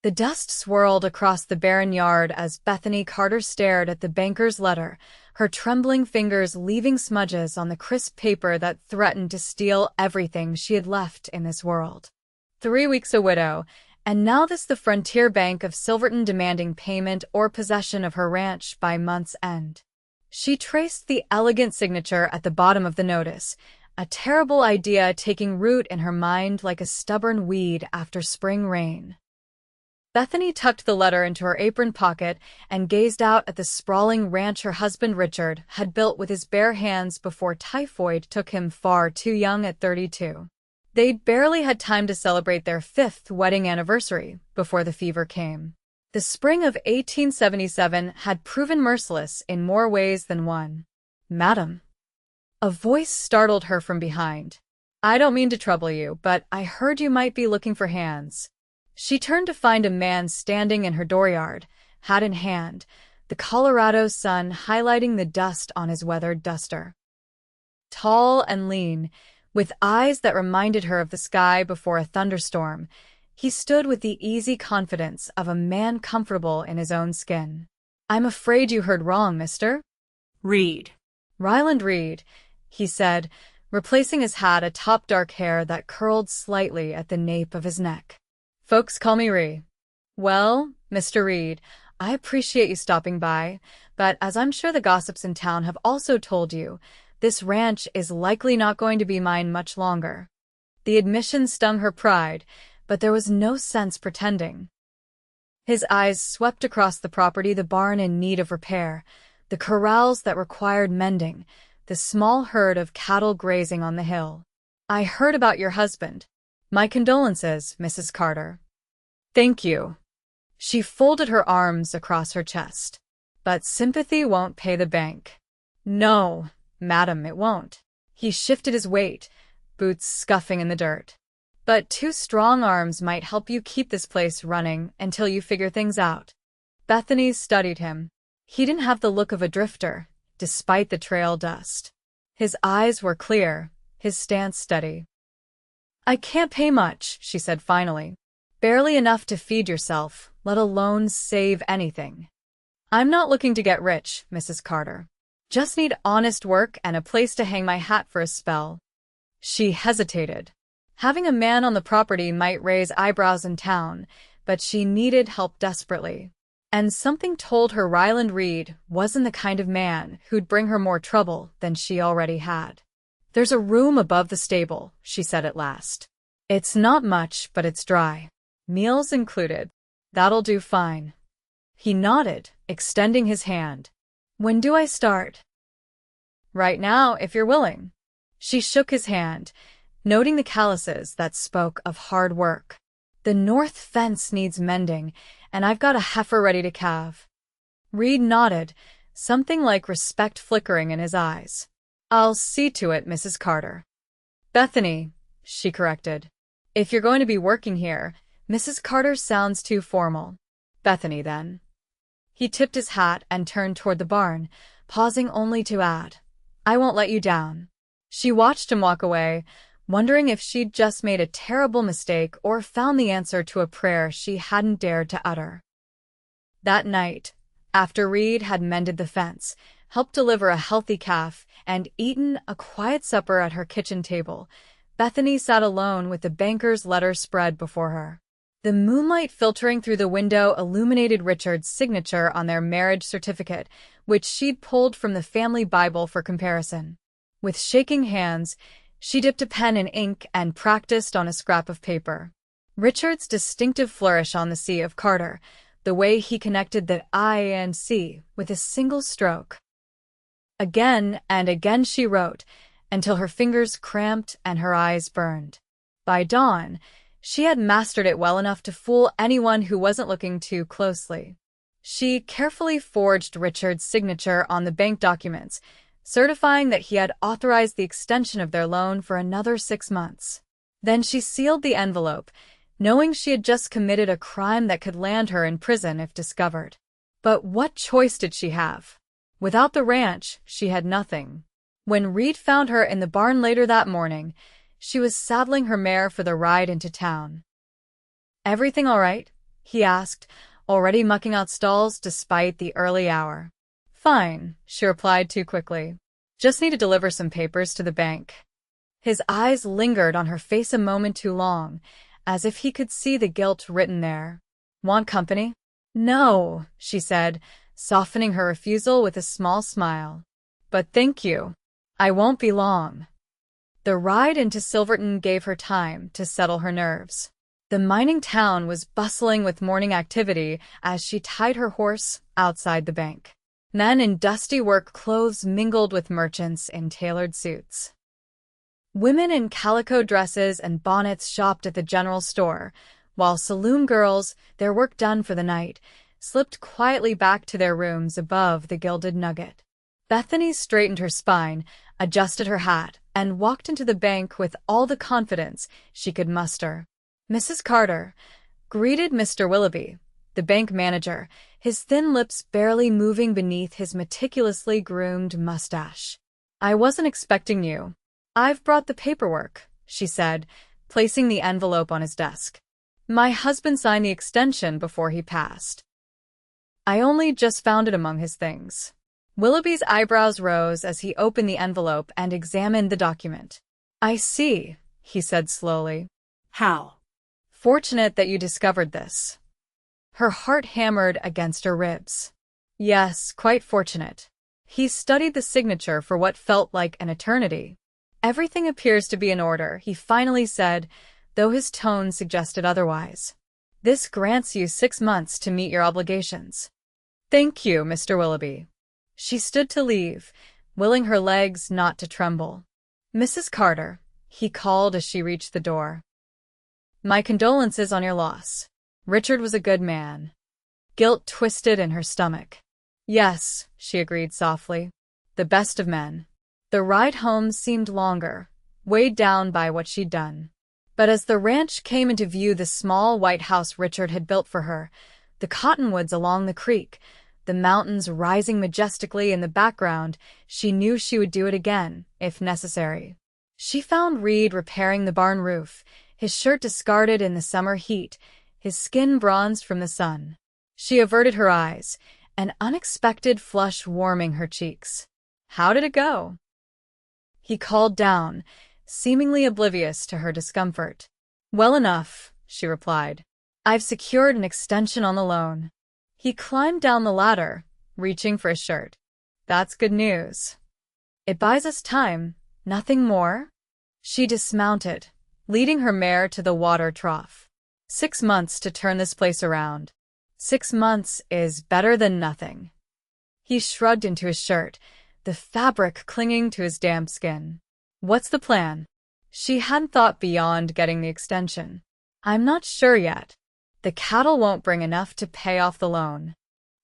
The dust swirled across the barren yard as Bethany Carter stared at the banker's letter, her trembling fingers leaving smudges on the crisp paper that threatened to steal everything she had left in this world. 3 weeks a widow, and now the Frontier Bank of Silverton demanding payment or possession of her ranch by month's end. She traced the elegant signature at the bottom of the notice, a terrible idea taking root in her mind like a stubborn weed after spring rain. Bethany tucked the letter into her apron pocket and gazed out at the sprawling ranch her husband Richard had built with his bare hands before typhoid took him far too young at 32. They'd barely had time to celebrate their 5th wedding anniversary before the fever came. The spring of 1877 had proven merciless in more ways than one. "Madam." A voice startled her from behind. "I don't mean to trouble you, but I heard you might be looking for hands." She turned to find a man standing in her dooryard, hat in hand, the Colorado sun highlighting the dust on his weathered duster. Tall and lean, with eyes that reminded her of the sky before a thunderstorm, he stood with the easy confidence of a man comfortable in his own skin. "I'm afraid you heard wrong, Mr. Reed." "Ryland Reed," he said, replacing his hat atop dark hair that curled slightly at the nape of his neck. "Folks call me Ree." "Well, Mr. Reed, I appreciate you stopping by, but as I'm sure the gossips in town have also told you, this ranch is likely not going to be mine much longer." The admission stung her pride, but there was no sense pretending. His eyes swept across the property, the barn in need of repair, the corrals that required mending, the small herd of cattle grazing on the hill. "I heard about your husband. My condolences, Mrs. Carter." "Thank you." She folded her arms across her chest. "But sympathy won't pay the bank." "No, madam, it won't." He shifted his weight, boots scuffing in the dirt. "But 2 strong arms might help you keep this place running until you figure things out." Bethany studied him. He didn't have the look of a drifter, despite the trail dust. His eyes were clear, his stance steady. "I can't pay much," she said finally. "Barely enough to feed yourself, let alone save anything." "I'm not looking to get rich, Mrs. Carter. Just need honest work and a place to hang my hat for a spell." She hesitated. Having a man on the property might raise eyebrows in town, but she needed help desperately. And something told her Ryland Reed wasn't the kind of man who'd bring her more trouble than she already had. "There's a room above the stable," she said at last. "It's not much, but it's dry. Meals included." "That'll do fine." He nodded, extending his hand. "When do I start?" "Right now, if you're willing." She shook his hand, noting the calluses that spoke of hard work. "The north fence needs mending, and I've got a heifer ready to calve." Reed nodded, something like respect flickering in his eyes. "I'll see to it, Mrs. Carter." "Bethany," she corrected. "If you're going to be working here, Mrs. Carter sounds too formal." "Bethany, then." He tipped his hat and turned toward the barn, pausing only to add, "I won't let you down." She watched him walk away, wondering if she'd just made a terrible mistake or found the answer to a prayer she hadn't dared to utter. That night, after Reed had mended the fence, helped deliver a healthy calf, and eaten a quiet supper at her kitchen table, Bethany sat alone with the banker's letter spread before her. The moonlight filtering through the window illuminated Richard's signature on their marriage certificate, which she'd pulled from the family Bible for comparison. With shaking hands, she dipped a pen in ink and practiced on a scrap of paper. Richard's distinctive flourish on the C of Carter, the way he connected the I and C with a single stroke. Again and again she wrote, until her fingers cramped and her eyes burned. By dawn, she had mastered it well enough to fool anyone who wasn't looking too closely. She carefully forged Richard's signature on the bank documents, certifying that he had authorized the extension of their loan for another 6 months. Then she sealed the envelope, knowing she had just committed a crime that could land her in prison if discovered. But what choice did she have? Without the ranch, she had nothing. When Reed found her in the barn later that morning, she was saddling her mare for the ride into town. "Everything all right?" he asked, already mucking out stalls despite the early hour. Fine, she replied too quickly. Just need to deliver some papers to the bank. His eyes lingered on her face a moment too long, as if he could see the guilt written there. Want company? No, she said, softening her refusal with a small smile. But thank you. I won't be long. The ride into Silverton gave her time to settle her nerves. The mining town was bustling with morning activity as she tied her horse outside the bank. Men in dusty work clothes mingled with merchants in tailored suits. Women in calico dresses and bonnets shopped at the general store, while saloon girls, their work done for the night, slipped quietly back to their rooms above the Gilded Nugget. Bethany straightened her spine, adjusted her hat, and walked into the bank with all the confidence she could muster. Mrs. Carter greeted Mr. Willoughby, the bank manager, his thin lips barely moving beneath his meticulously groomed mustache. I wasn't expecting you. I've brought the paperwork, she said, placing the envelope on his desk. My husband signed the extension before he passed. I only just found it among his things. Willoughby's eyebrows rose as he opened the envelope and examined the document. I see, he said slowly. How? Fortunate that you discovered this. Her heart hammered against her ribs. Yes, quite fortunate. He studied the signature for what felt like an eternity. Everything appears to be in order, he finally said, though his tone suggested otherwise. This grants you 6 months to meet your obligations. Thank you, Mr. Willoughby. She stood to leave, willing her legs not to tremble. Mrs. Carter, he called as she reached the door. My condolences on your loss. Richard was a good man. Guilt twisted in her stomach. Yes, she agreed softly. The best of men. The ride home seemed longer, weighed down by what she'd done. But as the ranch came into view, the small white house Richard had built for her, the cottonwoods along the creek, the mountains rising majestically in the background, she knew she would do it again, if necessary. She found Reed repairing the barn roof, his shirt discarded in the summer heat, his skin bronzed from the sun. She averted her eyes, an unexpected flush warming her cheeks. How did it go? He called down, seemingly oblivious to her discomfort. Well enough, she replied. I've secured an extension on the loan. He climbed down the ladder, reaching for his shirt. That's good news. It buys us time, nothing more. She dismounted, leading her mare to the water trough. 6 months to turn this place around. 6 months is better than nothing. He shrugged into his shirt, the fabric clinging to his damp skin. What's the plan? She hadn't thought beyond getting the extension. I'm not sure yet. The cattle won't bring enough to pay off the loan.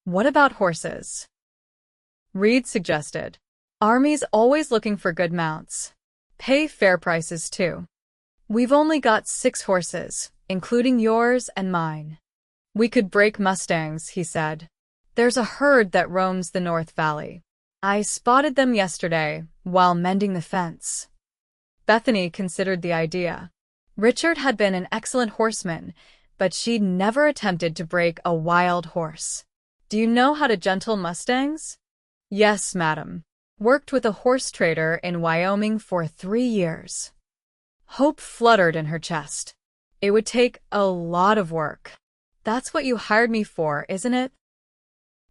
What about horses? Reed suggested. Army's always looking for good mounts. Pay fair prices too. We've only got 6 horses, including yours and mine. We could break mustangs, he said. There's a herd that roams the North Valley. I spotted them yesterday while mending the fence. Bethany considered the idea. Richard had been an excellent horseman, but she'd never attempted to break a wild horse. Do you know how to gentle mustangs? Yes, madam. Worked with a horse trader in Wyoming for 3 years. Hope fluttered in her chest. It would take a lot of work. That's what you hired me for, isn't it?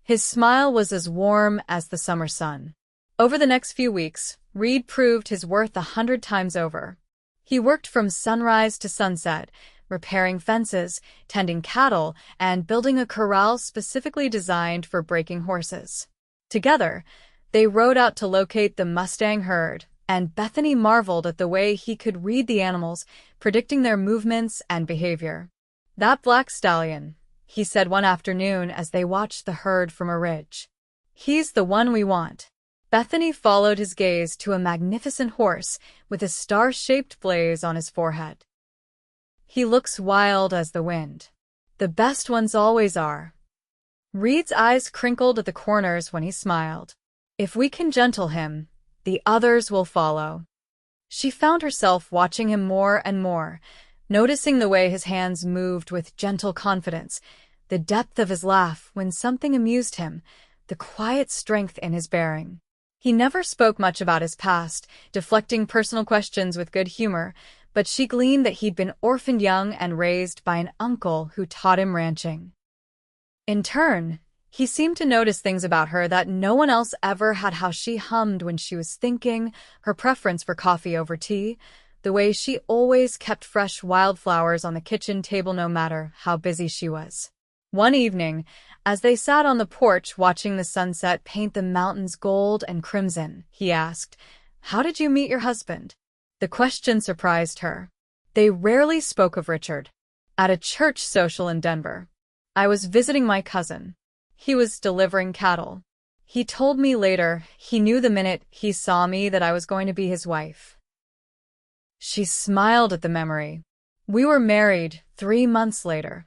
His smile was as warm as the summer sun. Over the next few weeks, Reed proved his worth 100 times over. He worked from sunrise to sunset, repairing fences, tending cattle, and building a corral specifically designed for breaking horses. Together, they rode out to locate the Mustang herd, and Bethany marveled at the way he could read the animals, predicting their movements and behavior. That black stallion, he said one afternoon as they watched the herd from a ridge. He's the one we want. Bethany followed his gaze to a magnificent horse with a star-shaped blaze on his forehead. He looks wild as the wind. The best ones always are. Reed's eyes crinkled at the corners when he smiled. If we can gentle him, the others will follow. She found herself watching him more and more, noticing the way his hands moved with gentle confidence, the depth of his laugh when something amused him, the quiet strength in his bearing. He never spoke much about his past, deflecting personal questions with good humor, but she gleaned that he'd been orphaned young and raised by an uncle who taught him ranching. In turn, he seemed to notice things about her that no one else ever had: how she hummed when she was thinking, her preference for coffee over tea, the way she always kept fresh wildflowers on the kitchen table no matter how busy she was. One evening, as they sat on the porch watching the sunset paint the mountains gold and crimson, he asked, "How did you meet your husband?" The question surprised her. They rarely spoke of Richard. At a church social in Denver. "I was visiting my cousin. He was delivering cattle. He told me later he knew the minute he saw me that I was going to be his wife." She smiled at the memory. "We were married 3 months later."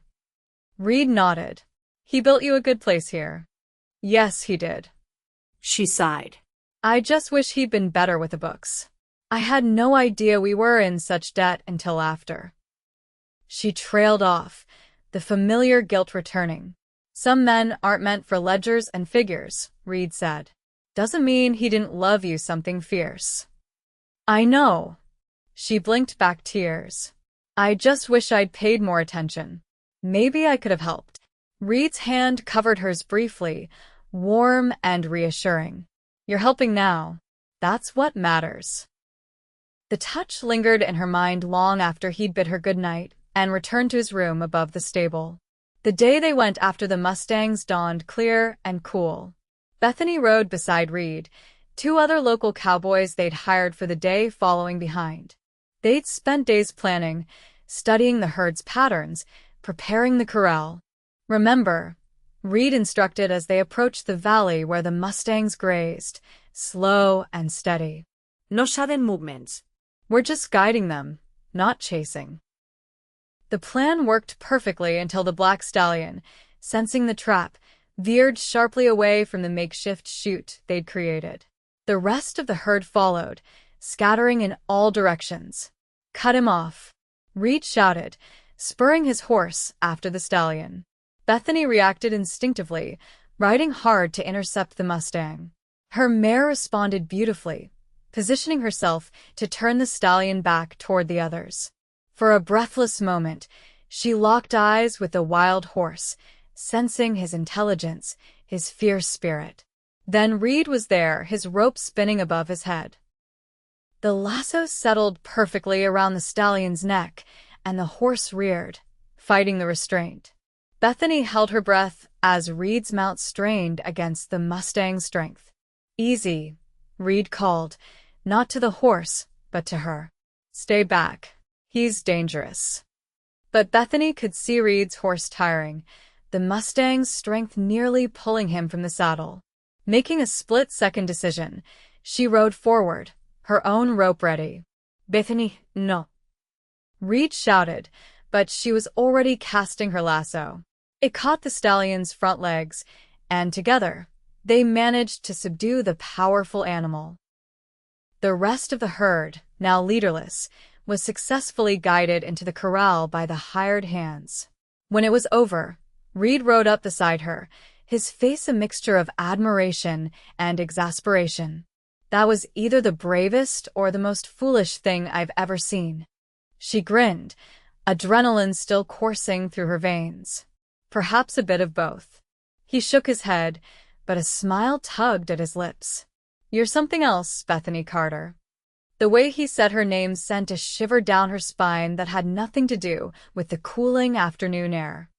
Reed nodded. "He built you a good place here." "Yes, he did." She sighed. "I just wish he'd been better with the books. I had no idea we were in such debt until after." She trailed off, the familiar guilt returning. "Some men aren't meant for ledgers and figures," Reed said. "Doesn't mean he didn't love you something fierce." "I know." She blinked back tears. "I just wish I'd paid more attention. Maybe I could have helped." Reed's hand covered hers briefly, warm and reassuring. "You're helping now. That's what matters." The touch lingered in her mind long after he'd bid her good night and returned to his room above the stable. The day they went after the Mustangs dawned clear and cool. Bethany rode beside Reed, 2 other local cowboys they'd hired for the day following behind. They'd spent days planning, studying the herd's patterns, preparing the corral. "Remember," Reed instructed as they approached the valley where the Mustangs grazed, slow and steady. "No sudden movements." "We're just guiding them, not chasing." The plan worked perfectly until the black stallion, sensing the trap, veered sharply away from the makeshift chute they'd created. The rest of the herd followed, scattering in all directions. "Cut him off," Reed shouted, spurring his horse after the stallion. Bethany reacted instinctively, riding hard to intercept the Mustang. Her mare responded beautifully, positioning herself to turn the stallion back toward the others. For a breathless moment, she locked eyes with the wild horse, sensing his intelligence, his fierce spirit. Then Reed was there, his rope spinning above his head. The lasso settled perfectly around the stallion's neck, and the horse reared, fighting the restraint. Bethany held her breath as Reed's mount strained against the Mustang's strength. "Easy," Reed called, not to the horse, but to her. "Stay back. He's dangerous." But Bethany could see Reed's horse tiring, the Mustang's strength nearly pulling him from the saddle. Making a split-second decision, she rode forward, her own rope ready. "Bethany, no," Reed shouted, but she was already casting her lasso. It caught the stallion's front legs, and together, they managed to subdue the powerful animal. The rest of the herd, now leaderless, was successfully guided into the corral by the hired hands. When it was over, Reed rode up beside her, his face a mixture of admiration and exasperation. "That was either the bravest or the most foolish thing I've ever seen." She grinned, adrenaline still coursing through her veins. "Perhaps a bit of both." He shook his head, but a smile tugged at his lips. "You're something else, Bethany Carter." The way he said her name sent a shiver down her spine that had nothing to do with the cooling afternoon air.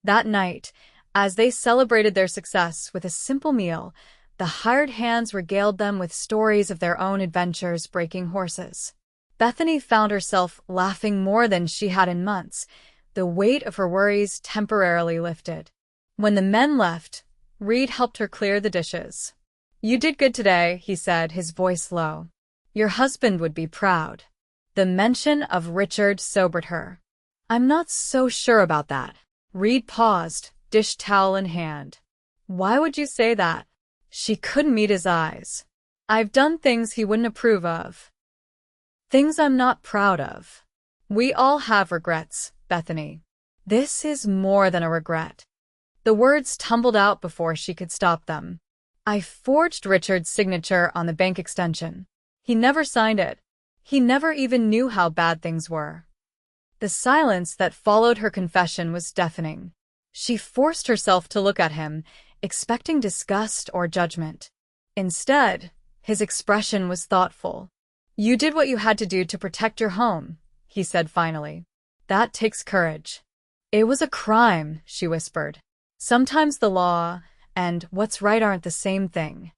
That night, as they celebrated their success with a simple meal, the hired hands regaled them with stories of their own adventures breaking horses. Bethany found herself laughing more than she had in months, the weight of her worries temporarily lifted. When the men left, Reed helped her clear the dishes. "You did good today," he said, his voice low. "Your husband would be proud." The mention of Richard sobered her. "I'm not so sure about that." Reed paused, dish towel in hand. "Why would you say that?" She couldn't meet his eyes. "I've done things he wouldn't approve of. Things I'm not proud of." We all have regrets, Bethany. This is more than a regret. The words tumbled out before she could stop them. I forged Richard's signature on the bank extension. He never signed it. He never even knew how bad things were. The silence that followed her confession was deafening. She forced herself to look at him, expecting disgust or judgment. Instead, his expression was thoughtful. You did what you had to do to protect your home, he said finally. That takes courage. It was a crime, she whispered. Sometimes the law and what's right aren't the same thing.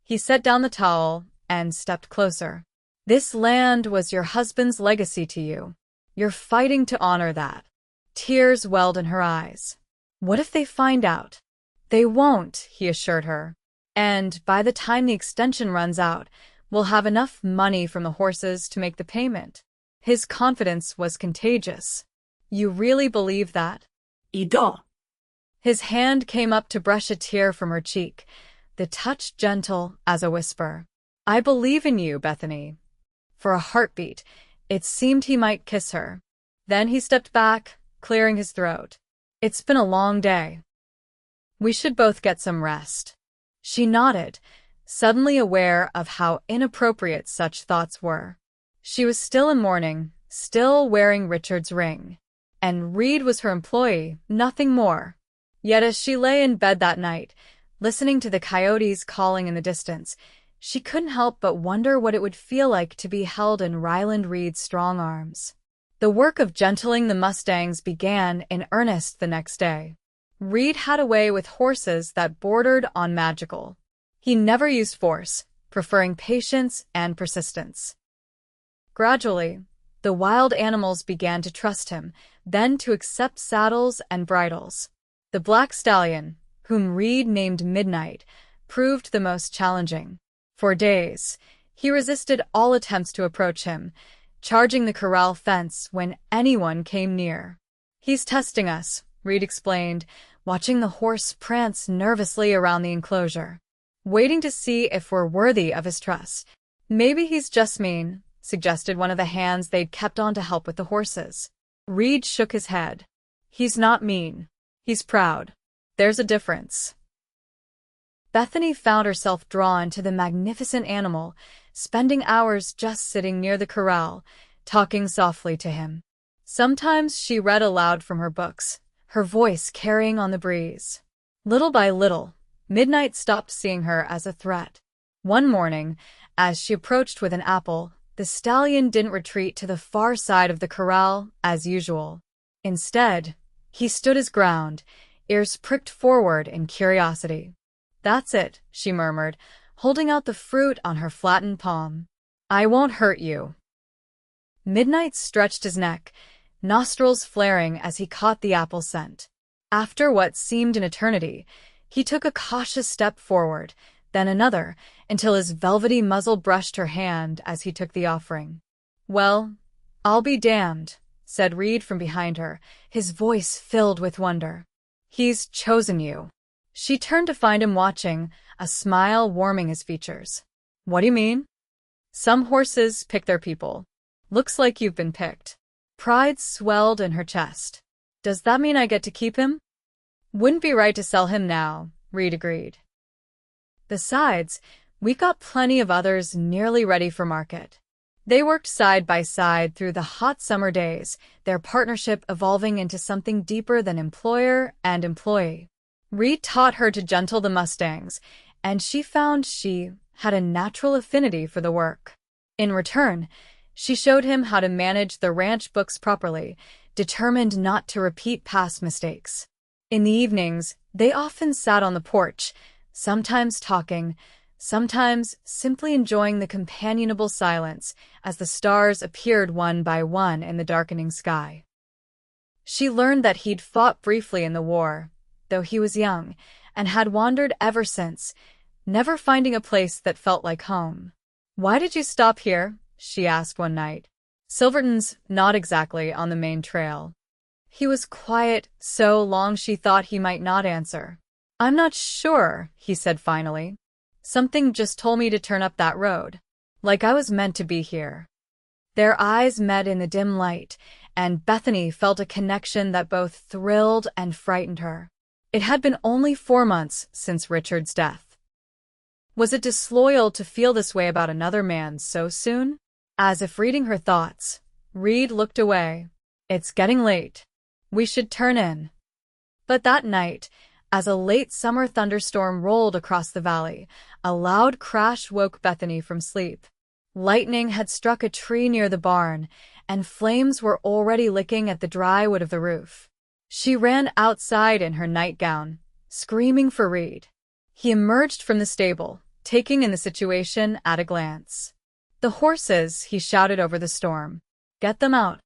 He set down the towel and stepped closer. This land was your husband's legacy to you. You're fighting to honor that. Tears welled in her eyes. What if they find out? They won't, he assured her. And by the time the extension runs out, we'll have enough money from the horses to make the payment. His confidence was contagious. You really believe that? I do. His hand came up to brush a tear from her cheek, the touch gentle as a whisper. I believe in you, Bethany. For a heartbeat, it seemed he might kiss her. Then he stepped back, clearing his throat. It's been a long day. We should both get some rest. She nodded, suddenly aware of how inappropriate such thoughts were. She was still in mourning, still wearing Richard's ring. And Reed was her employee, nothing more. Yet as she lay in bed that night, listening to the coyotes calling in the distance, she couldn't help but wonder what it would feel like to be held in Ryland Reed's strong arms. The work of gentling the Mustangs began in earnest the next day. Reed had a way with horses that bordered on magical. He never used force, preferring patience and persistence. Gradually, the wild animals began to trust him, then to accept saddles and bridles. The black stallion, whom Reed named Midnight, proved the most challenging. For days, he resisted all attempts to approach him, charging the corral fence when anyone came near. He's testing us, Reed explained, watching the horse prance nervously around the enclosure. Waiting to see if we're worthy of his trust. Maybe he's just mean, suggested one of the hands they'd kept on to help with the horses. Reed shook his head. He's not mean. He's proud. There's a difference. Bethany found herself drawn to the magnificent animal, spending hours just sitting near the corral, talking softly to him. Sometimes she read aloud from her books, her voice carrying on the breeze. Little by little, Midnight stopped seeing her as a threat. One morning, as she approached with an apple, the stallion didn't retreat to the far side of the corral as usual. Instead, he stood his ground, ears pricked forward in curiosity. That's it, she murmured, holding out the fruit on her flattened palm. I won't hurt you. Midnight stretched his neck, nostrils flaring as he caught the apple scent. After what seemed an eternity, he took a cautious step forward, then another, until his velvety muzzle brushed her hand as he took the offering. Well, I'll be damned, said Reed from behind her, his voice filled with wonder. He's chosen you. She turned to find him watching, a smile warming his features. What do you mean? Some horses pick their people. Looks like you've been picked. Pride swelled in her chest. Does that mean I get to keep him? Wouldn't be right to sell him now, Reed agreed. Besides, we got plenty of others nearly ready for market. They worked side by side through the hot summer days, their partnership evolving into something deeper than employer and employee. Reed taught her to gentle the Mustangs, and she found she had a natural affinity for the work. In return, she showed him how to manage the ranch books properly, determined not to repeat past mistakes. In the evenings, they often sat on the porch, sometimes talking, sometimes simply enjoying the companionable silence as the stars appeared one by one in the darkening sky. She learned that he'd fought briefly in the war, though he was young, and had wandered ever since, never finding a place that felt like home. Why did you stop here? She asked one night. Silverton's not exactly on the main trail. He was quiet so long she thought he might not answer. I'm not sure, he said finally. Something just told me to turn up that road. Like I was meant to be here. Their eyes met in the dim light, and Bethany felt a connection that both thrilled and frightened her. It had been only 4 months since Richard's death. Was it disloyal to feel this way about another man so soon? As if reading her thoughts, Reed looked away. It's getting late. We should turn in. But that night, as a late summer thunderstorm rolled across the valley, a loud crash woke Bethany from sleep. Lightning had struck a tree near the barn, and flames were already licking at the dry wood of the roof. She ran outside in her nightgown, screaming for Reed. He emerged from the stable, taking in the situation at a glance. "The horses," he shouted over the storm. "Get them out."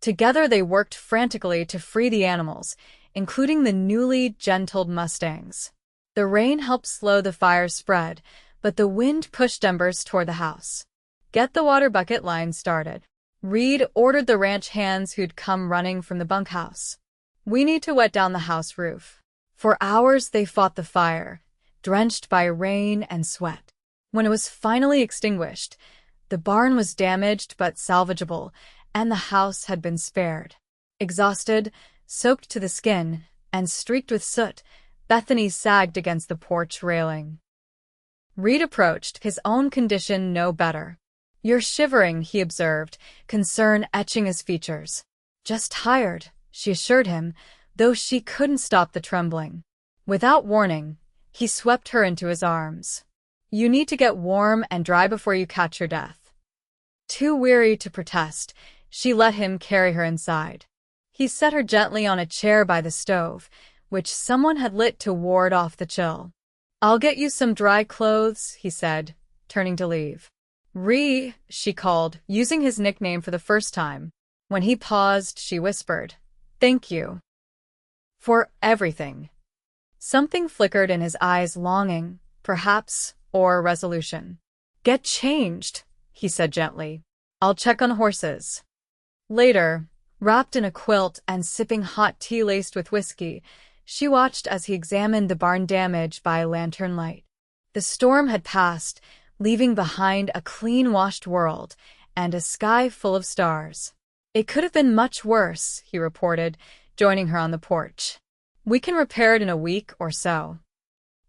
Together they worked frantically to free the animals, including the newly gentled mustangs. The rain helped slow the fire's spread, but the wind pushed embers toward the house. "Get the water bucket line started," Reed ordered the ranch hands who'd come running from the bunkhouse. "We need to wet down the house roof." For hours they fought the fire, drenched by rain and sweat. When it was finally extinguished, the barn was damaged but salvageable, and the house had been spared. Exhausted, soaked to the skin, and streaked with soot, Bethany sagged against the porch railing. Reed approached, his own condition no better. "You're shivering," he observed, concern etching his features. "Just tired," she assured him, though she couldn't stop the trembling. Without warning, he swept her into his arms. "You need to get warm and dry before you catch your death." Too weary to protest, she let him carry her inside. He set her gently on a chair by the stove, which someone had lit to ward off the chill. "I'll get you some dry clothes," he said, turning to leave. "Ree," she called, using his nickname for the first time. When he paused, she whispered, "Thank you for everything." Something flickered in his eyes, longing, perhaps, or resolution. "Get changed," he said gently. "I'll check on horses." Later, wrapped in a quilt and sipping hot tea laced with whiskey, she watched as he examined the barn damage by lantern light. The storm had passed, leaving behind a clean-washed world and a sky full of stars. "It could have been much worse," he reported, joining her on the porch. "We can repair it in a week or so."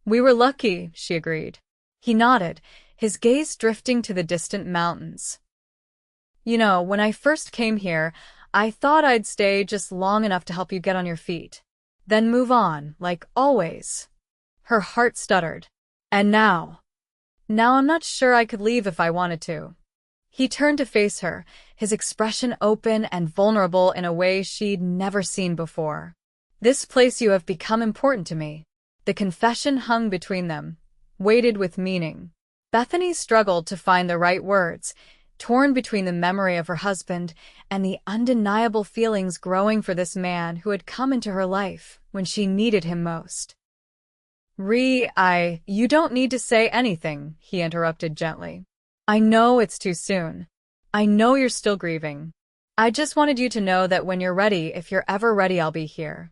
"We were lucky," she agreed. He nodded, his gaze drifting to the distant mountains. "You know, when I first came here, I thought I'd stay just long enough to help you get on your feet. Then move on, like always." Her heart stuttered. "And now? Now I'm not sure I could leave if I wanted to." He turned to face her, his expression open and vulnerable in a way she'd never seen before. "This place you have become important to me." The confession hung between them, weighted with meaning. Bethany struggled to find the right words, torn between the memory of her husband and the undeniable feelings growing for this man who had come into her life when she needed him most. You don't need to say anything," he interrupted gently. "I know it's too soon. I know you're still grieving. I just wanted you to know that when you're ready, if you're ever ready, I'll be here."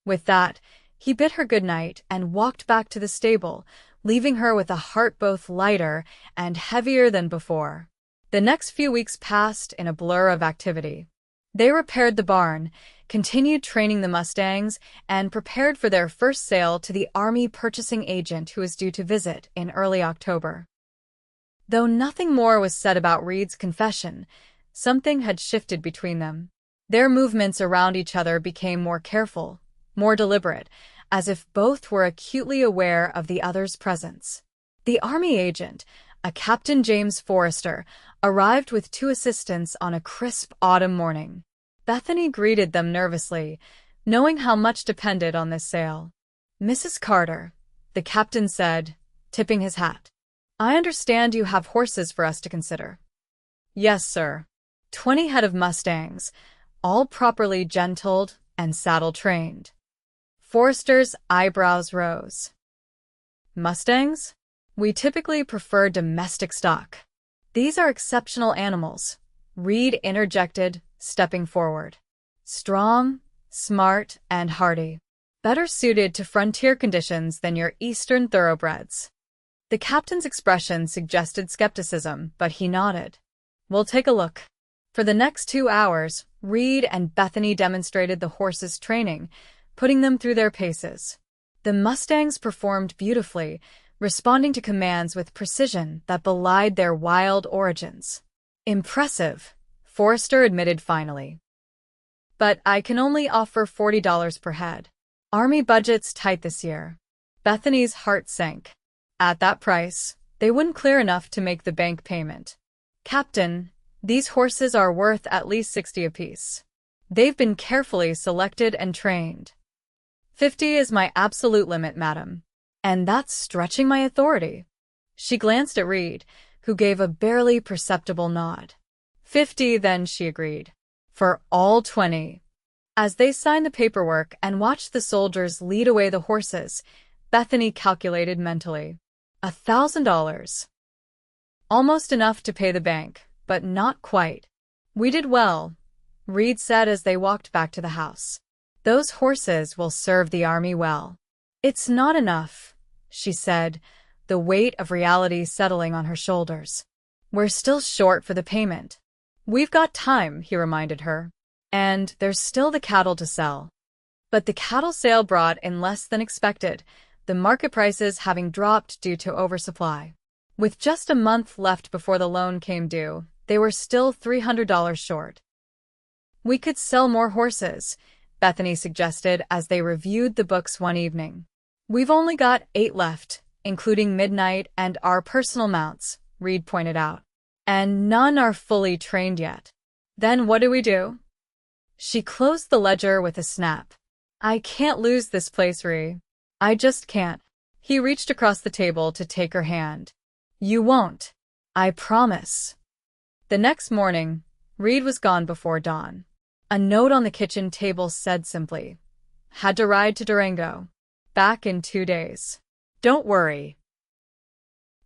With that, he bid her good night and walked back to the stable, leaving her with a heart both lighter and heavier than before. The next few weeks passed in a blur of activity. They repaired the barn, continued training the mustangs, and prepared for their first sale to the Army purchasing agent who was due to visit in early October. Though nothing more was said about Reed's confession, something had shifted between them. Their movements around each other became more careful, more deliberate, as if both were acutely aware of the other's presence. The Army agent, a Captain James Forrester, arrived with 2 assistants on a crisp autumn morning. Bethany greeted them nervously, knowing how much depended on this sale. "Mrs. Carter," the captain said, tipping his hat. "I understand you have horses for us to consider." "Yes, sir. 20 head of mustangs, all properly gentled and saddle-trained." Forrester's eyebrows rose. "Mustangs? We typically prefer domestic stock." "These are exceptional animals," Reed interjected, stepping forward. "Strong, smart, and hardy. Better suited to frontier conditions than your eastern thoroughbreds." The captain's expression suggested skepticism, but he nodded. We'll take a look. For the next 2 hours, Reed and Bethany demonstrated the horses' training, putting them through their paces. The Mustangs performed beautifully, responding to commands with precision that belied their wild origins. Impressive, Forrester admitted finally. But I can only offer $40 per head. Army budget's tight this year. Bethany's heart sank. At that price, they wouldn't clear enough to make the bank payment. Captain, these horses are worth at least $60 apiece. They've been carefully selected and trained. $50 is my absolute limit, madam. And that's stretching my authority. She glanced at Reed, who gave a barely perceptible nod. $50, then, she agreed. For all 20. As they signed the paperwork and watched the soldiers lead away the horses, Bethany calculated mentally. $1,000. Almost enough to pay the bank, but not quite. We did well, Reed said as they walked back to the house. Those horses will serve the army well. It's not enough, she said, the weight of reality settling on her shoulders. We're still short for the payment. We've got time, he reminded her. And there's still the cattle to sell. But the cattle sale brought in less than expected, the market prices having dropped due to oversupply. With just a month left before the loan came due, they were still $300 short. We could sell more horses, Bethany suggested as they reviewed the books one evening. We've only got 8 left, including Midnight and our personal mounts, Reed pointed out. And none are fully trained yet. Then what do we do? She closed the ledger with a snap. I can't lose this place, Ree. I just can't. He reached across the table to take her hand. You won't. I promise. The next morning, Reed was gone before dawn. A note on the kitchen table said simply, had to ride to Durango. Back in 2 days. Don't worry.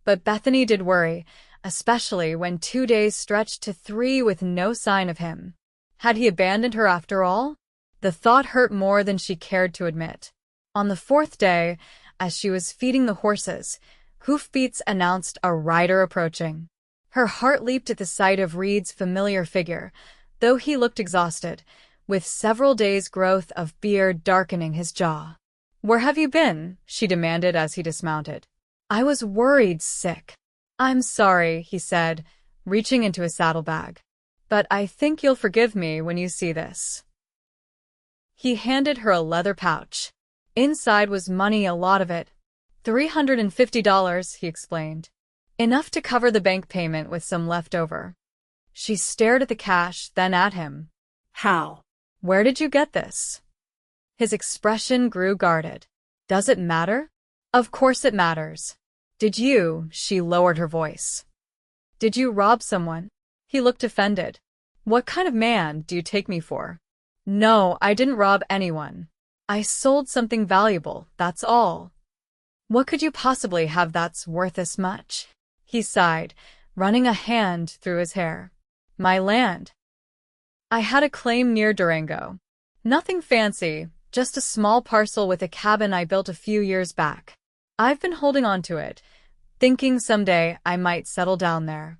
But Bethany did worry, especially when 2 days stretched to 3 with no sign of him. Had he abandoned her after all? The thought hurt more than she cared to admit. On the 4th day, as she was feeding the horses, hoofbeats announced a rider approaching. Her heart leaped at the sight of Reed's familiar figure, though he looked exhausted, with several days' growth of beard darkening his jaw. Where have you been? She demanded as he dismounted. I was worried sick. I'm sorry, he said, reaching into his saddlebag. But I think you'll forgive me when you see this. He handed her a leather pouch. Inside was money, a lot of it. $350, he explained. Enough to cover the bank payment with some left over. She stared at the cash, then at him. How? Where did you get this? His expression grew guarded. Does it matter? Of course it matters. Did you, she lowered her voice. Did you rob someone? He looked offended. What kind of man do you take me for? No, I didn't rob anyone. I sold something valuable, that's all. What could you possibly have that's worth as much? He sighed, running a hand through his hair. My land. I had a claim near Durango. Nothing fancy, just a small parcel with a cabin I built a few years back. I've been holding on to it, thinking someday I might settle down there.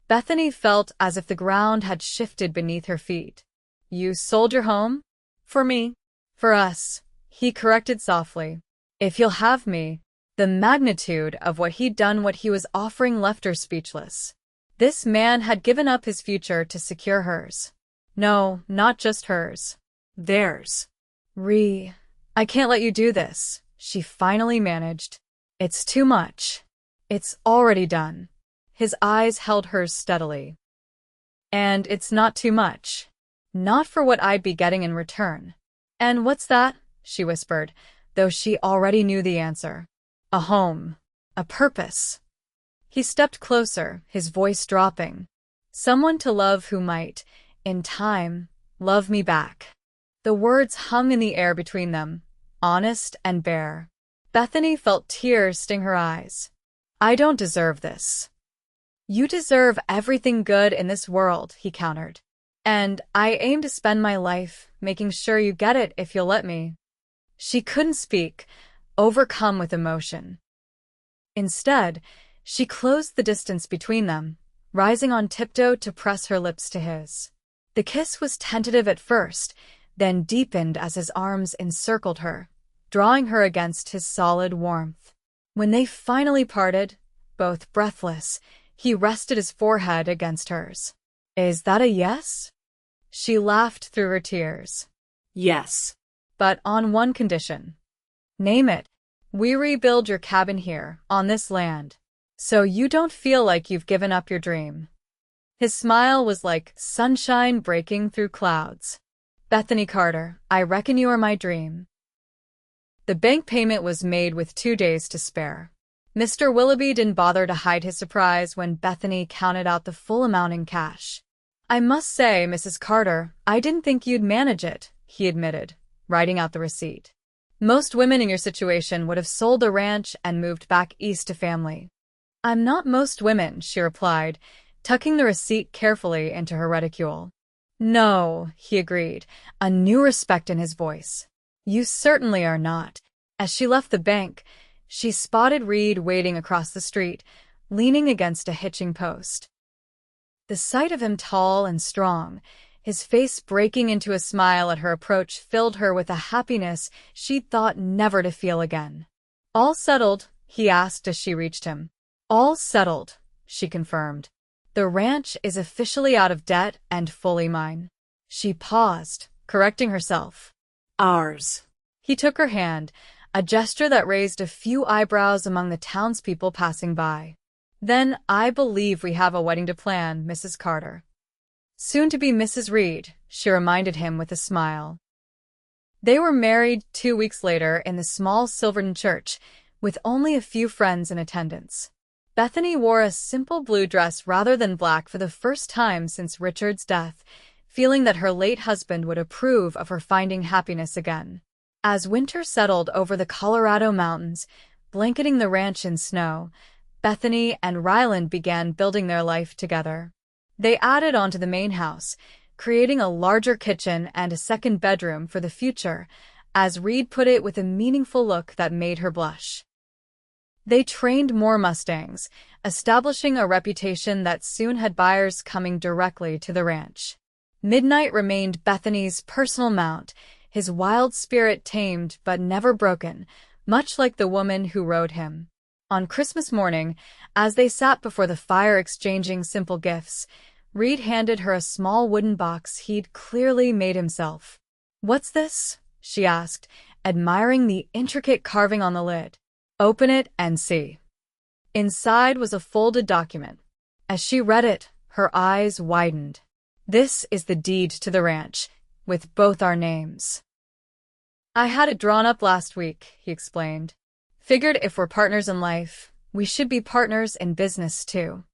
Bethany felt as if the ground had shifted beneath her feet. You sold your home? For me. For us, he corrected softly. If you'll have me. The magnitude of what he'd done, what he was offering, left her speechless. This man had given up his future to secure hers. No, not just hers. Theirs. Ree, I can't let you do this, she finally managed. It's too much. It's already done. His eyes held hers steadily. And it's not too much. Not for what I'd be getting in return. And what's that? She whispered, though she already knew the answer. A home. A purpose. He stepped closer, his voice dropping. Someone to love who might, in time, love me back. The words hung in the air between them, honest and bare. Bethany felt tears sting her eyes. I don't deserve this. You deserve everything good in this world, he countered. And I aim to spend my life making sure you get it if you'll let me. She couldn't speak, overcome with emotion. Instead, she closed the distance between them, rising on tiptoe to press her lips to his. The kiss was tentative at first, then deepened as his arms encircled her, drawing her against his solid warmth. When they finally parted, both breathless, he rested his forehead against hers. "Is that a yes?" She laughed through her tears. Yes. "But on one condition." "Name it." "We rebuild your cabin here, on this land, so you don't feel like you've given up your dream." His smile was like sunshine breaking through clouds. "Bethany Carter, I reckon you are my dream." The bank payment was made with 2 days to spare. Mr. Willoughby didn't bother to hide his surprise when Bethany counted out the full amount in cash. "I must say, Mrs. Carter, I didn't think you'd manage it," he admitted, writing out the receipt. "Most women in your situation would have sold the ranch and moved back east to family." "I'm not most women," she replied, tucking the receipt carefully into her reticule. "No," he agreed, a new respect in his voice. "You certainly are not." As she left the bank, she spotted Reed waiting across the street, leaning against a hitching post. The sight of him tall and strong, his face breaking into a smile at her approach, filled her with a happiness she'd thought never to feel again. "All settled?" he asked as she reached him. "All settled," she confirmed. "The ranch is officially out of debt and fully mine." She paused, correcting herself. Ours. He took her hand, a gesture that raised a few eyebrows among the townspeople passing by. "Then I believe we have a wedding to plan, Mrs. Carter." "Soon to be Mrs. Reed," she reminded him with a smile. They were married 2 weeks later in the small Silverton church, with only a few friends in attendance. Bethany wore a simple blue dress rather than black for the first time since Richard's death, feeling that her late husband would approve of her finding happiness again. As winter settled over the Colorado mountains, blanketing the ranch in snow, Bethany and Ryland began building their life together. They added onto the main house, creating a larger kitchen and a second bedroom for the future, as Reed put it with a meaningful look that made her blush. They trained more Mustangs, establishing a reputation that soon had buyers coming directly to the ranch. Midnight remained Bethany's personal mount, his wild spirit tamed but never broken, much like the woman who rode him. On Christmas morning, as they sat before the fire exchanging simple gifts, Reed handed her a small wooden box he'd clearly made himself. "What's this?" she asked, admiring the intricate carving on the lid. "Open it and see." Inside was a folded document. As she read it, her eyes widened. "This is the deed to the ranch, with both our names." "I had it drawn up last week," he explained. "Figured if we're partners in life, we should be partners in business too."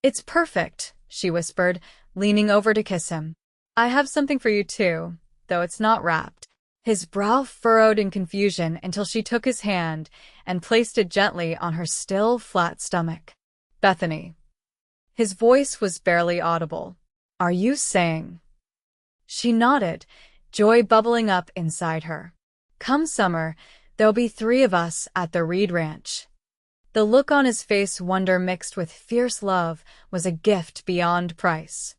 "It's perfect," she whispered, leaning over to kiss him. "I have something for you too, though it's not wrapped." His brow furrowed in confusion until she took his hand and placed it gently on her still, flat stomach. "Bethany." His voice was barely audible. "Are you saying?" She nodded, joy bubbling up inside her. "Come summer, there'll be 3 of us at the Reed Ranch." The look on his face, wonder mixed with fierce love, was a gift beyond price.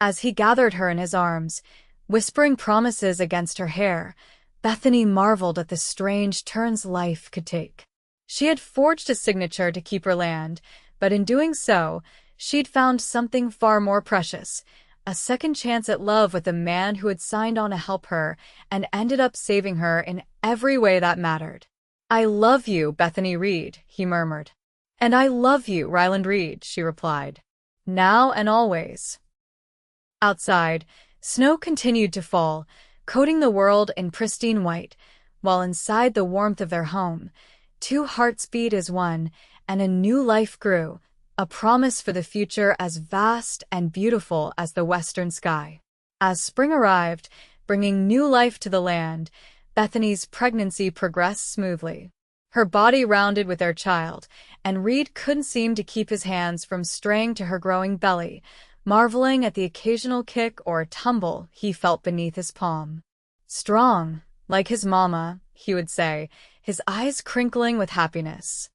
As he gathered her in his arms, whispering promises against her hair, Bethany marveled at the strange turns life could take. She had forged a signature to keep her land, but in doing so, she'd found something far more precious, a second chance at love with a man who had signed on to help her and ended up saving her in every way that mattered. "I love you, Bethany Reed," he murmured. "And I love you, Ryland Reed," she replied. "Now and always." Outside, snow continued to fall, coating the world in pristine white, while inside the warmth of their home, 2 hearts beat as one, and a new life grew, a promise for the future as vast and beautiful as the western sky. As spring arrived, bringing new life to the land, Bethany's pregnancy progressed smoothly. Her body rounded with their child, and Reed couldn't seem to keep his hands from straying to her growing belly, marveling at the occasional kick or tumble he felt beneath his palm. "Strong, like his mama," he would say, his eyes crinkling with happiness.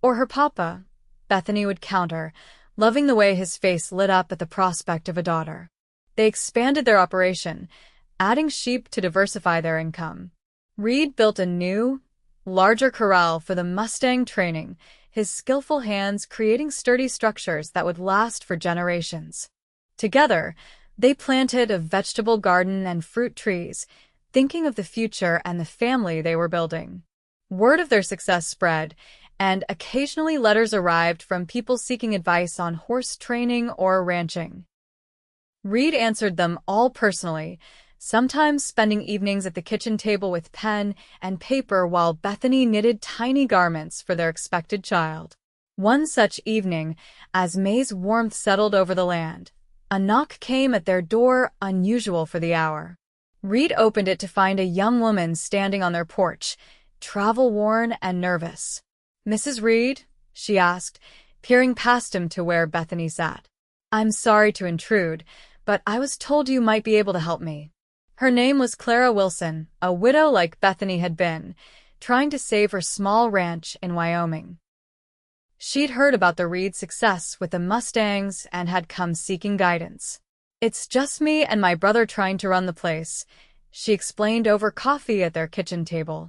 "Or her papa," Bethany would counter, loving the way his face lit up at the prospect of a daughter. They expanded their operation, adding sheep to diversify their income. Reed built a new, larger corral for the Mustang training, his skillful hands creating sturdy structures that would last for generations. Together, they planted a vegetable garden and fruit trees, thinking of the future and the family they were building. Word of their success spread, and occasionally letters arrived from people seeking advice on horse training or ranching. Reed answered them all personally, sometimes spending evenings at the kitchen table with pen and paper while Bethany knitted tiny garments for their expected child. One such evening, as May's warmth settled over the land, a knock came at their door, unusual for the hour. Reed opened it to find a young woman standing on their porch, travel-worn and nervous. "Mrs. Reed?" she asked, peering past him to where Bethany sat. "I'm sorry to intrude, but I was told you might be able to help me." Her name was Clara Wilson, a widow like Bethany had been, trying to save her small ranch in Wyoming. She'd heard about the Reed success with the Mustangs and had come seeking guidance. "It's just me and my brother trying to run the place," she explained over coffee at their kitchen table.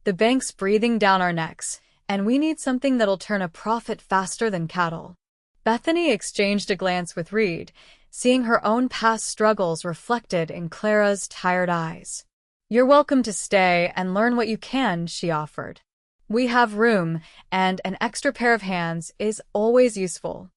"The bank's breathing down our necks, and we need something that'll turn a profit faster than cattle." Bethany exchanged a glance with Reed, seeing her own past struggles reflected in Clara's tired eyes. "You're welcome to stay and learn what you can," she offered. "We have room, and an extra pair of hands is always useful."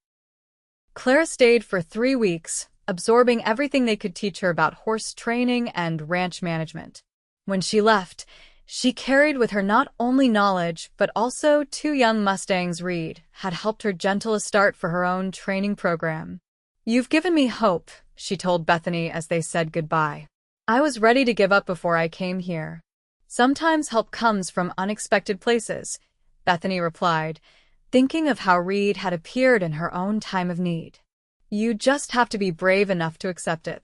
Clara stayed for 3 weeks, absorbing everything they could teach her about horse training and ranch management. When she left, she carried with her not only knowledge, but also 2 young Mustangs Reed had helped her gentle a start for her own training program. "You've given me hope," she told Bethany as they said goodbye. "I was ready to give up before I came here." "Sometimes help comes from unexpected places," Bethany replied, thinking of how Reed had appeared in her own time of need. "You just have to be brave enough to accept it."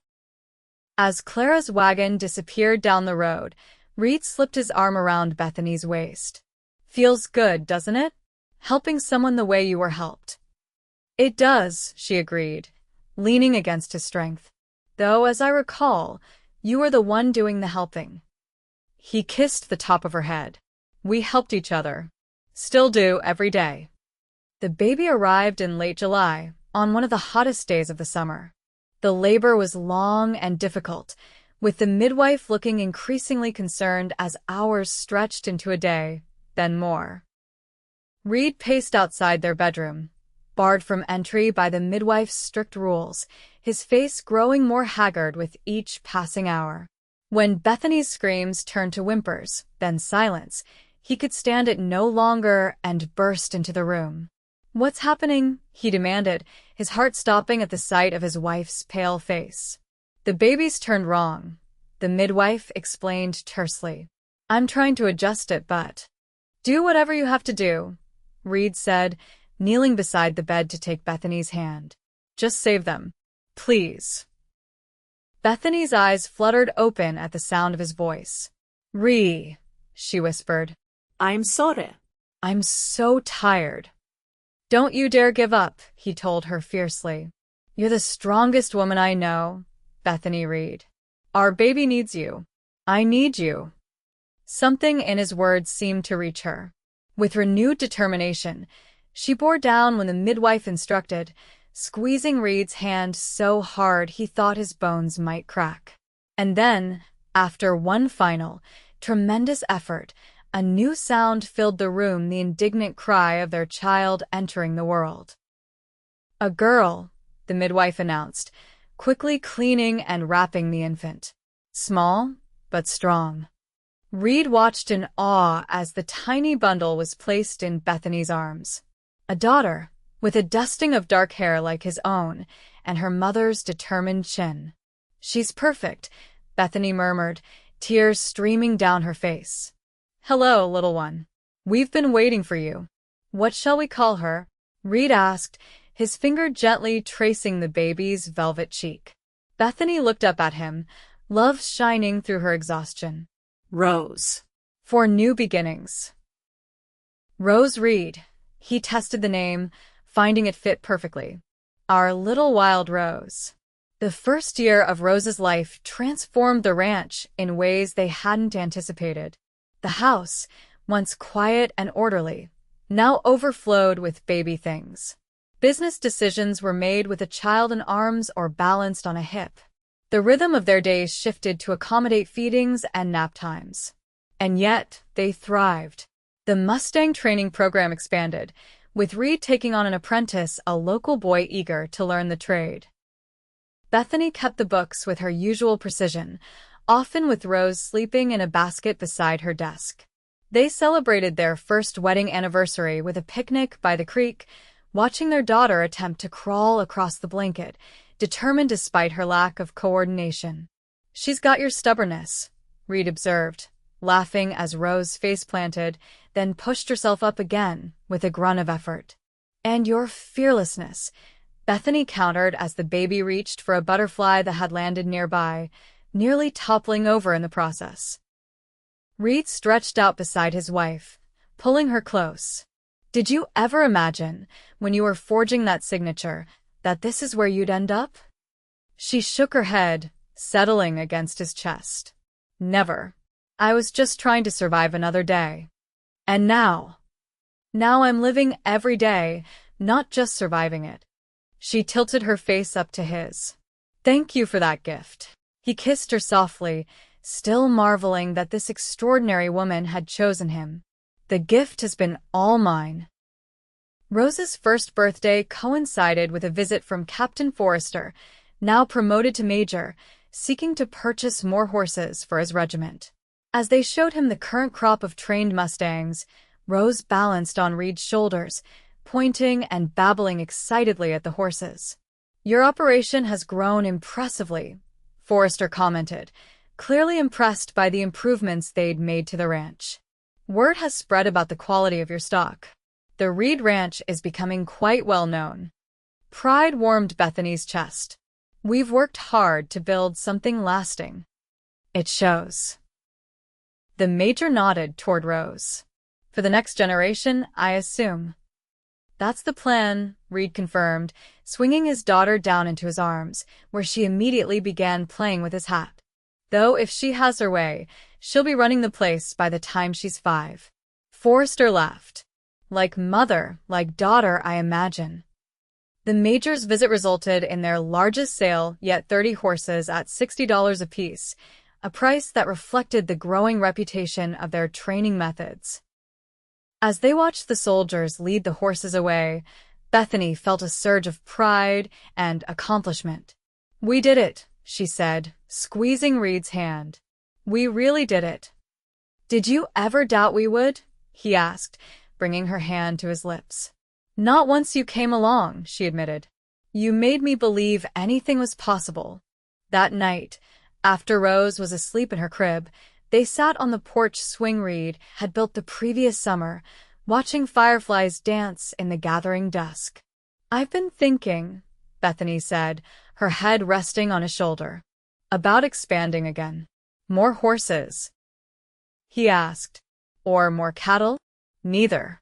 As Clara's wagon disappeared down the road, Reed slipped his arm around Bethany's waist. "Feels good, doesn't it? Helping someone the way you were helped." "It does," she agreed, leaning against his strength. "Though, as I recall, you were the one doing the helping." He kissed the top of her head. "We helped each other. Still do every day." The baby arrived in late July, on one of the hottest days of the summer. The labor was long and difficult, with the midwife looking increasingly concerned as hours stretched into a day, then more. Reed paced outside their bedroom, barred from entry by the midwife's strict rules, his face growing more haggard with each passing hour. When Bethany's screams turned to whimpers, then silence, he could stand it no longer and burst into the room. "What's happening?" he demanded, his heart stopping at the sight of his wife's pale face. "The baby's turned wrong," the midwife explained tersely. "I'm trying to adjust it, but—" "Do whatever you have to do," Reed said, kneeling beside the bed to take Bethany's hand. "Just save them. Please." Bethany's eyes fluttered open at the sound of his voice. "Ree," she whispered. "I'm sorry." "I'm so tired." "Don't you dare give up," he told her fiercely. "You're the strongest woman I know, Bethany Reed. Our baby needs you. I need you." Something in his words seemed to reach her. With renewed determination, she bore down when the midwife instructed, squeezing Reed's hand so hard he thought his bones might crack. And then, after one final, tremendous effort, a new sound filled the room, the indignant cry of their child entering the world. "A girl," the midwife announced, quickly cleaning and wrapping the infant. Small, but strong. Reed watched in awe as the tiny bundle was placed in Bethany's arms. A daughter, with a dusting of dark hair like his own, and her mother's determined chin. "She's perfect," Bethany murmured, tears streaming down her face. "Hello, little one. We've been waiting for you." "What shall we call her?" Reed asked, his finger gently tracing the baby's velvet cheek. Bethany looked up at him, love shining through her exhaustion. "Rose." "For new beginnings." "Rose Reed." He tested the name, finding it fit perfectly. Our little wild Rose. The first year of Rose's life transformed the ranch in ways they hadn't anticipated. The house, once quiet and orderly, now overflowed with baby things. Business decisions were made with a child in arms or balanced on a hip. The rhythm of their days shifted to accommodate feedings and nap times. And yet, they thrived. The Mustang training program expanded, with Reed taking on an apprentice, a local boy eager to learn the trade. Bethany kept the books with her usual precision, often with Rose sleeping in a basket beside her desk. They celebrated their first wedding anniversary with a picnic by the creek, watching their daughter attempt to crawl across the blanket, determined despite her lack of coordination. "She's got your stubbornness," Reed observed, laughing as Rose face-planted, then pushed herself up again with a grunt of effort. "And your fearlessness," Bethany countered as the baby reached for a butterfly that had landed nearby, nearly toppling over in the process. Reed stretched out beside his wife, pulling her close. "Did you ever imagine, when you were forging that signature, that this is where you'd end up?" She shook her head, settling against his chest. "Never. I was just trying to survive another day. And now I'm living every day, not just surviving it." She tilted her face up to his. "Thank you for that gift." He kissed her softly, still marveling that this extraordinary woman had chosen him. "The gift has been all mine." Rose's first birthday coincided with a visit from Captain Forrester, now promoted to major, seeking to purchase more horses for his regiment. As they showed him the current crop of trained Mustangs, Rose balanced on Reed's shoulders, pointing and babbling excitedly at the horses. "Your operation has grown impressively," Forrester commented, clearly impressed by the improvements they'd made to the ranch. "Word has spread about the quality of your stock. The Reed Ranch is becoming quite well known." Pride warmed Bethany's chest. "We've worked hard to build something lasting. It shows." The major nodded toward Rose. "For the next generation, I assume." "That's the plan," Reed confirmed, swinging his daughter down into his arms, where she immediately began playing with his hat. "Though if she has her way, she'll be running the place by the time she's 5. Forrester laughed. "Like mother, like daughter, I imagine." The major's visit resulted in their largest sale, yet 30 horses at $60 apiece, a price that reflected the growing reputation of their training methods. As they watched the soldiers lead the horses away, Bethany felt a surge of pride and accomplishment. "We did it," she said, squeezing Reed's hand. "We really did it." "Did you ever doubt we would?" he asked, bringing her hand to his lips. "Not once you came along," she admitted. "You made me believe anything was possible." That night, after Rose was asleep in her crib, they sat on the porch swing Reed had built the previous summer, watching fireflies dance in the gathering dusk. "I've been thinking," Bethany said, her head resting on his shoulder, "about expanding again." "More horses?" he asked. "Or more cattle?" "Neither."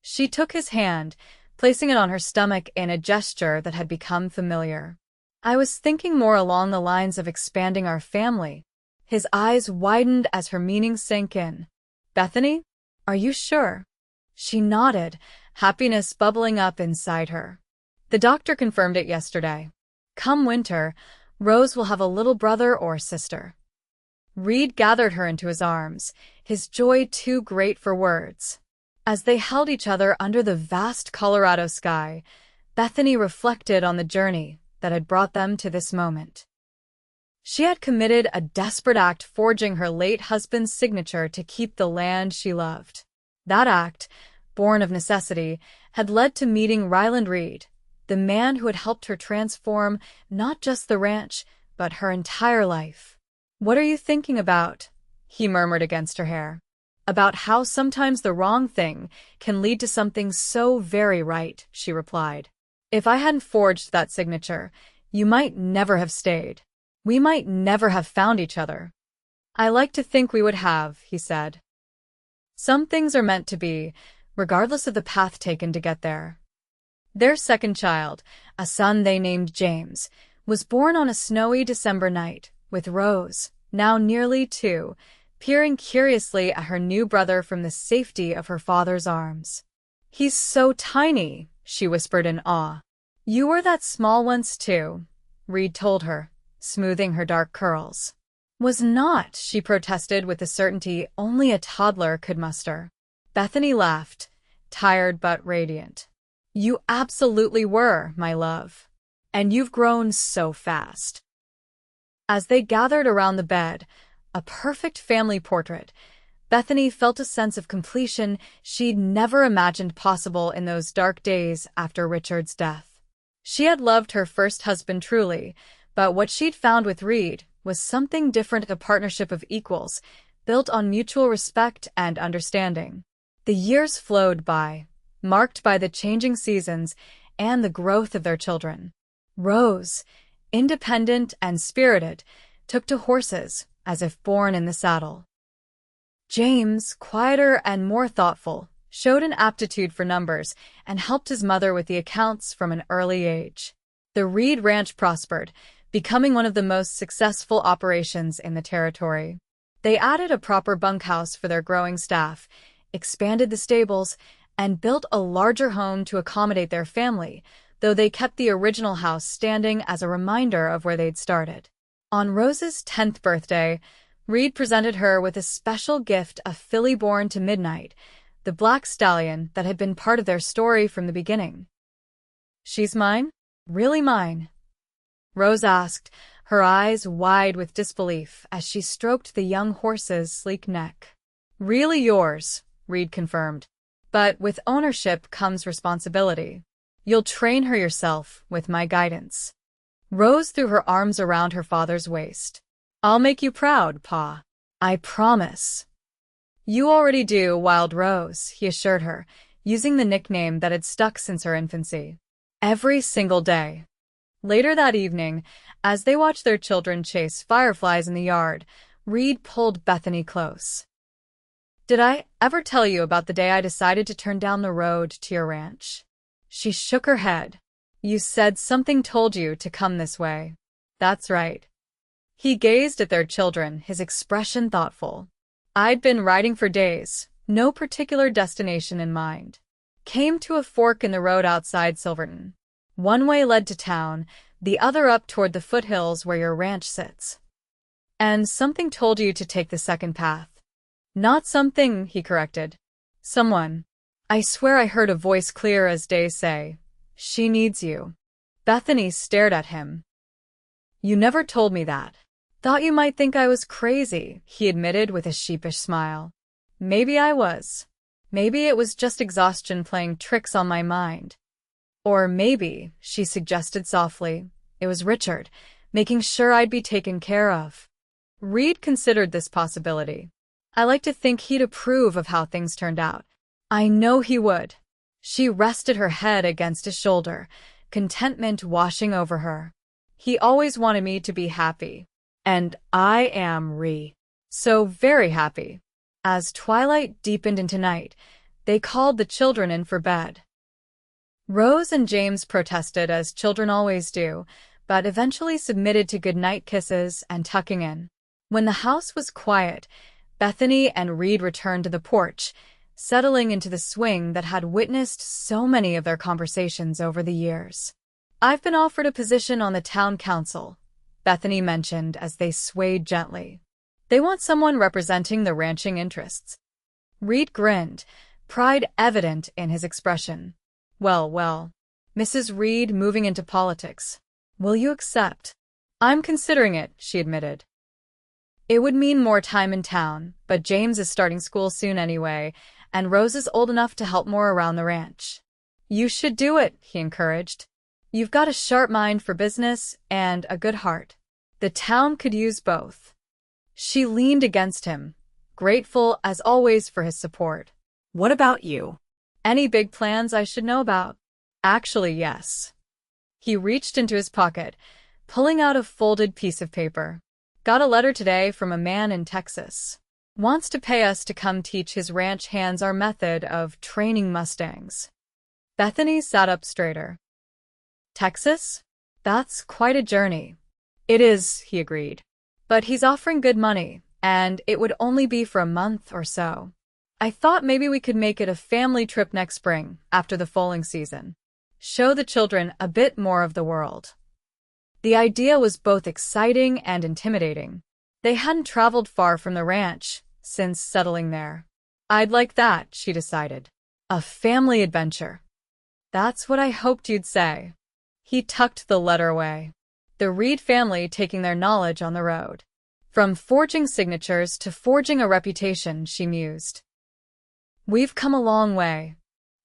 She took his hand, placing it on her stomach in a gesture that had become familiar. "I was thinking more along the lines of expanding our family." His eyes widened as her meaning sank in. "Bethany, are you sure?" She nodded, happiness bubbling up inside her. "The doctor confirmed it yesterday. Come winter, Rose will have a little brother or sister." Reed gathered her into his arms, his joy too great for words. As they held each other under the vast Colorado sky, Bethany reflected on the journey that had brought them to this moment. She had committed a desperate act, forging her late husband's signature to keep the land she loved. That act, born of necessity, had led to meeting Ryland Reed, the man who had helped her transform not just the ranch, but her entire life. "What are you thinking about?" he murmured against her hair. "About how sometimes the wrong thing can lead to something so very right," she replied. "If I hadn't forged that signature, you might never have stayed. We might never have found each other." "I like to think we would have," he said. "Some things are meant to be, regardless of the path taken to get there." Their second child, a son they named James, was born on a snowy December night, with Rose, now nearly 2, peering curiously at her new brother from the safety of her father's arms. "He's so tiny," she whispered in awe. "You were that small once too," Reed told her, smoothing her dark curls. "Was not," she protested with the certainty only a toddler could muster. Bethany laughed, tired but radiant. "You absolutely were, my love. And you've grown so fast." As they gathered around the bed, a perfect family portrait, Bethany felt a sense of completion she'd never imagined possible in those dark days after Richard's death. She had loved her first husband truly, but what she'd found with Reed was something different, a partnership of equals, built on mutual respect and understanding. The years flowed by, marked by the changing seasons and the growth of their children. Rose, independent and spirited, took to horses as if born in the saddle. James, quieter and more thoughtful, showed an aptitude for numbers and helped his mother with the accounts from an early age. The Reed Ranch prospered, becoming one of the most successful operations in the territory. They added a proper bunkhouse for their growing staff, expanded the stables, and built a larger home to accommodate their family, though they kept the original house standing as a reminder of where they'd started. On Rose's 10th birthday, Reed presented her with a special gift, a filly born to midnight, the black stallion that had been part of their story from the beginning. "She's mine? Really mine?" Rose asked, her eyes wide with disbelief as she stroked the young horse's sleek neck. "Really yours," Reed confirmed. "But with ownership comes responsibility. You'll train her yourself with my guidance." Rose threw her arms around her father's waist. "I'll make you proud, Pa. I promise." "You already do, Wild Rose," he assured her, using the nickname that had stuck since her infancy. Every single day. Later that evening, as they watched their children chase fireflies in the yard, Reed pulled Bethany close. "Did I ever tell you about the day I decided to turn down the road to your ranch?" She shook her head. "You said something told you to come this way." "That's right." He gazed at their children, his expression thoughtful. "I'd been riding for days, no particular destination in mind. Came to a fork in the road outside Silverton. One way led to town, the other up toward the foothills where your ranch sits. And something told you to take the second path." "Not something," he corrected. "Someone. I swear I heard a voice clear as day say, 'She needs you.'" Bethany stared at him. "You never told me that." "Thought you might think I was crazy," he admitted with a sheepish smile. "Maybe I was. Maybe it was just exhaustion playing tricks on my mind. Or maybe," she suggested softly, "it was Richard, making sure I'd be taken care of." Reed considered this possibility. "I like to think he'd approve of how things turned out." "I know he would." She rested her head against his shoulder, contentment washing over her. "He always wanted me to be happy. And I am so very happy." As twilight deepened into night, they called the children in for bed. Rose and James protested, as children always do, but eventually submitted to goodnight kisses and tucking in. When the house was quiet, Bethany and Reed returned to the porch, settling into the swing that had witnessed so many of their conversations over the years. "I've been offered a position on the town council," Bethany mentioned as they swayed gently. "They want someone representing the ranching interests." Reed grinned, pride evident in his expression. Well, Mrs. Reed moving into politics. Will you accept?" "I'm considering it," she admitted. "It would mean more time in town, but James is starting school soon anyway, and Rose is old enough to help more around the ranch." "You should do it," he encouraged. "You've got a sharp mind for business and a good heart. The town could use both." She leaned against him, grateful as always for his support. What about you? "Any big plans I should know about?" "Actually, yes." He reached into his pocket, pulling out a folded piece of paper. "Got a letter today from a man in Texas. Wants to pay us to come teach his ranch hands our method of training mustangs." Bethany sat up straighter. Texas? That's quite a journey. It is, he agreed. But he's offering good money, and it would only be for a month or so. I thought maybe we could make it a family trip next spring, after the foaling season. Show the children a bit more of the world. The idea was both exciting and intimidating. They hadn't traveled far from the ranch since settling there. I'd like that, she decided. A family adventure. That's what I hoped you'd say. He tucked the letter away. The Reed family taking their knowledge on the road. From forging signatures to forging a reputation, she mused. We've come a long way.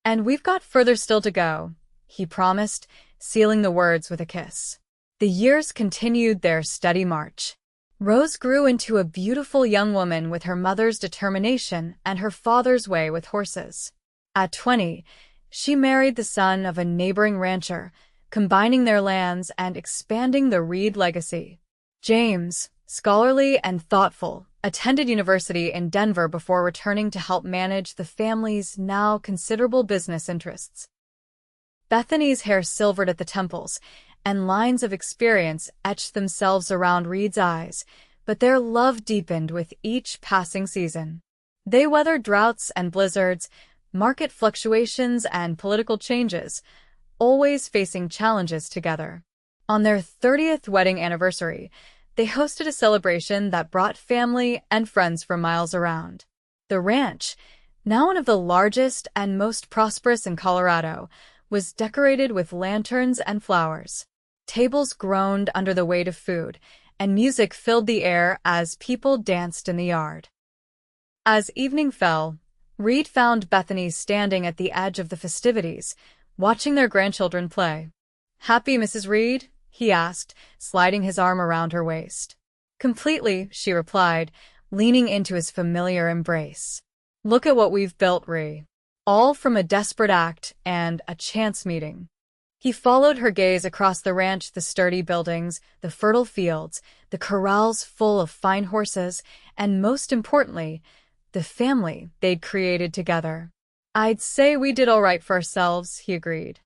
And we've got further still to go, he promised, sealing the words with a kiss. The years continued their steady march. Rose grew into a beautiful young woman with her mother's determination and her father's way with horses. At 20, she married the son of a neighboring rancher, combining their lands and expanding the Reed legacy. James, scholarly and thoughtful, attended university in Denver before returning to help manage the family's now considerable business interests. Bethany's hair silvered at the temples, and lines of experience etched themselves around Reed's eyes, but their love deepened with each passing season. They weathered droughts and blizzards, market fluctuations and political changes, always facing challenges together. On their 30th wedding anniversary, they hosted a celebration that brought family and friends from miles around. The ranch, now one of the largest and most prosperous in Colorado, was decorated with lanterns and flowers. Tables groaned under the weight of food, and music filled the air as people danced in the yard. As evening fell, Reed found Bethany standing at the edge of the festivities, watching their grandchildren play. "Happy, Mrs. Reed?" he asked, sliding his arm around her waist. "Completely," she replied, leaning into his familiar embrace. "Look at what we've built, Ree. All from a desperate act and a chance meeting." He followed her gaze across the ranch, the sturdy buildings, the fertile fields, the corrals full of fine horses, and most importantly, the family they'd created together. "I'd say we did all right for ourselves," he agreed.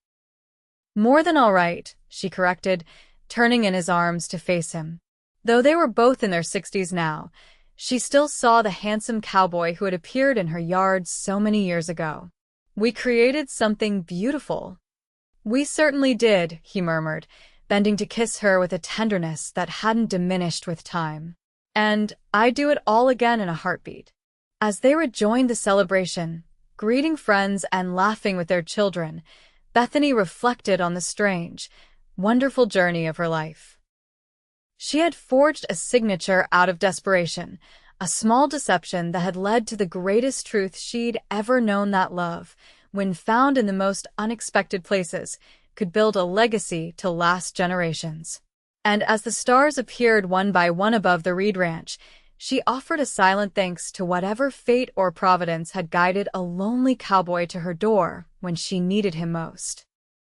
"More than all right," she corrected, turning in his arms to face him. Though they were both in their 60s now, she still saw the handsome cowboy who had appeared in her yard so many years ago. "We created something beautiful." "We certainly did," he murmured, bending to kiss her with a tenderness that hadn't diminished with time. "And I'd do it all again in a heartbeat." As they rejoined the celebration, greeting friends and laughing with their children, Bethany reflected on the strange, wonderful journey of her life. She had forged a signature out of desperation, a small deception that had led to the greatest truth she'd ever known, that love, when found in the most unexpected places, could build a legacy to last generations. And as the stars appeared one by one above the Reed Ranch, she offered a silent thanks to whatever fate or providence had guided a lonely cowboy to her door when she needed him most.